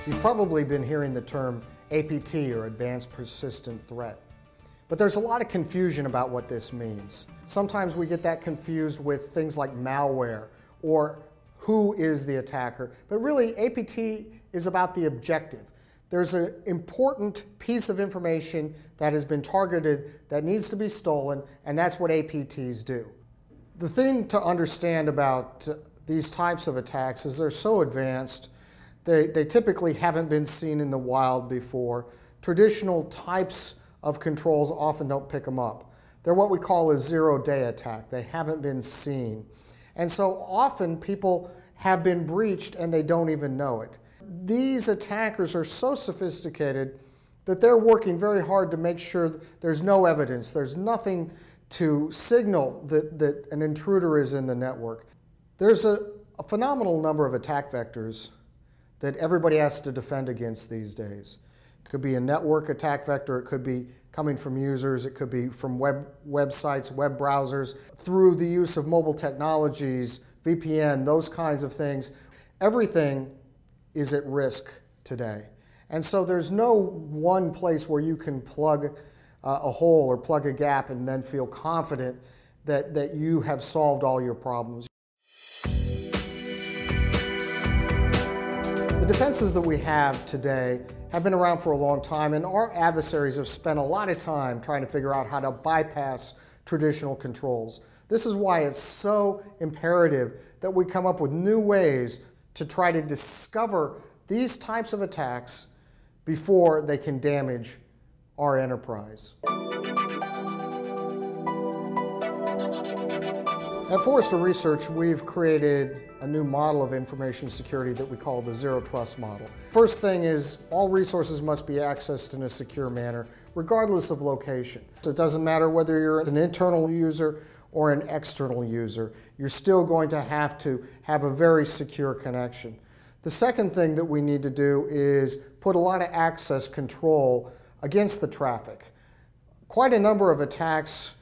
You've probably been hearing the term APT, or Advanced Persistent Threat. But there's a lot of confusion about what this means. Sometimes we get that confused with things like malware or who is the attacker. But really, APT is about the objective. There's an important piece of information that has been targeted that needs to be stolen, and that's what APTs do. The thing to understand about these types of attacks is they're so advanced. They typically haven't been seen in the wild before. Traditional types of controls often don't pick them up. They're what we call a zero-day attack. They haven't been seen. And so often people have been breached and they don't even know it. These attackers are so sophisticated that they're working very hard to make sure that there's no evidence, there's nothing to signal that an intruder is in the network. There's a phenomenal number of attack vectors that everybody has to defend against these days. It could be a network attack vector, it could be coming from users, it could be from websites, web browsers, through the use of mobile technologies, VPN, those kinds of things. Everything is at risk today. And so there's no one place where you can plug a hole or plug a gap and then feel confident that you have solved all your problems. The defenses that we have today have been around for a long time, and our adversaries have spent a lot of time trying to figure out how to bypass traditional controls. This is why it's so imperative that we come up with new ways to try to discover these types of attacks before they can damage our enterprise. At Forrester Research, we've created a new model of information security that we call the Zero Trust model. First thing is, all resources must be accessed in a secure manner, regardless of location. So it doesn't matter whether you're an internal user or an external user, you're still going to have a very secure connection. The second thing that we need to do is put a lot of access control against the traffic. Quite a number of attacks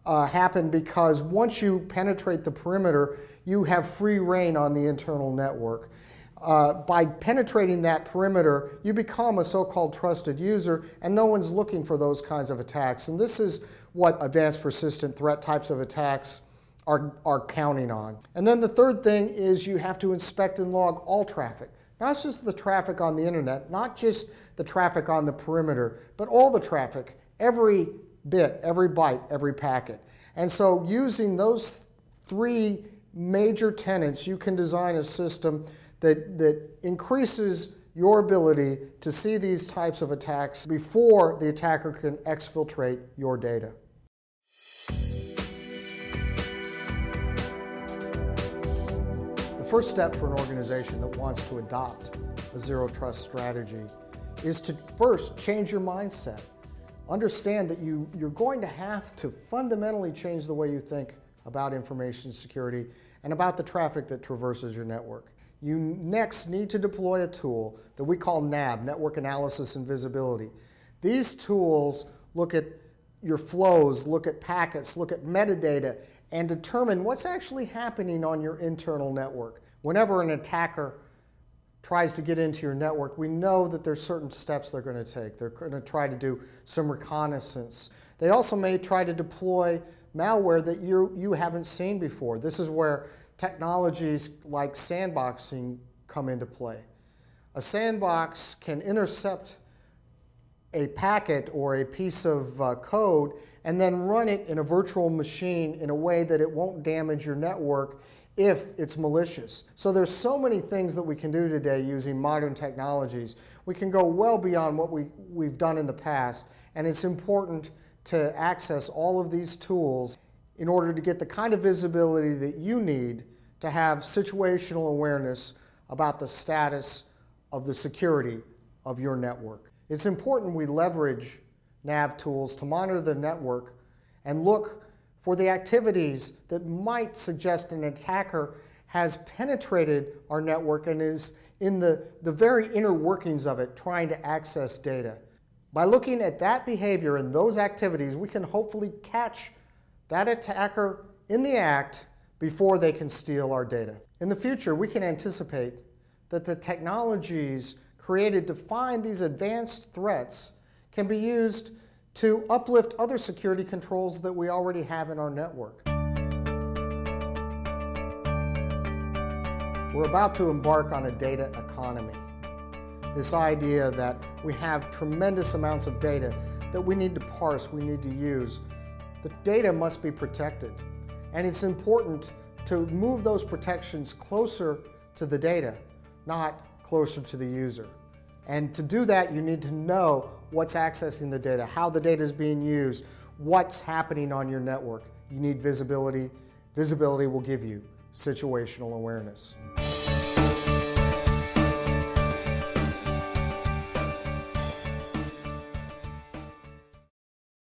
happen because once you penetrate the perimeter, you have free reign on the internal network. By penetrating that perimeter, you become a so-called trusted user, and no one's looking for those kinds of attacks. And this is what advanced persistent threat types of attacks are counting on. And then the third thing is you have to inspect and log all traffic. Not just the traffic on the internet, not just the traffic on the perimeter, but all the traffic, every bit, every byte, every packet. And so using those three major tenets, you can design a system that increases your ability to see these types of attacks before the attacker can exfiltrate your data. The first step for an organization that wants to adopt a zero trust strategy is to first change your mindset. Understand that you're going to have to fundamentally change the way you think about information security and about the traffic that traverses your network. You next need to deploy a tool that we call NAV, Network Analysis and Visibility. These tools look at your flows, look at packets, look at metadata, and determine what's actually happening on your internal network. Whenever an attacker tries to get into your network, we know that there's certain steps they're going to take. They're going to try to do some reconnaissance. They also may try to deploy malware that you haven't seen before. This is where technologies like sandboxing come into play. A sandbox can intercept a packet or a piece of code and then run it in a virtual machine in a way that it won't damage your network if it's malicious. So there's so many things that we can do today using modern technologies. We can go well beyond what we've done in the past, and it's important to access all of these tools in order to get the kind of visibility that you need to have situational awareness about the status of the security of your network. It's important we leverage NAV tools to monitor the network and look for the activities that might suggest an attacker has penetrated our network and is in the very inner workings of it, trying to access data. By looking at that behavior and those activities, we can hopefully catch that attacker in the act before they can steal our data. In the future, we can anticipate that the technologies created to find these advanced threats can be used to uplift other security controls that we already have in our network. We're about to embark on a data economy. This idea that we have tremendous amounts of data that we need to parse, we need to use. The data must be protected, and it's important to move those protections closer to the data, not closer to the user. And to do that, you need to know what's accessing the data, how the data is being used, what's happening on your network. You need visibility. Visibility will give you situational awareness.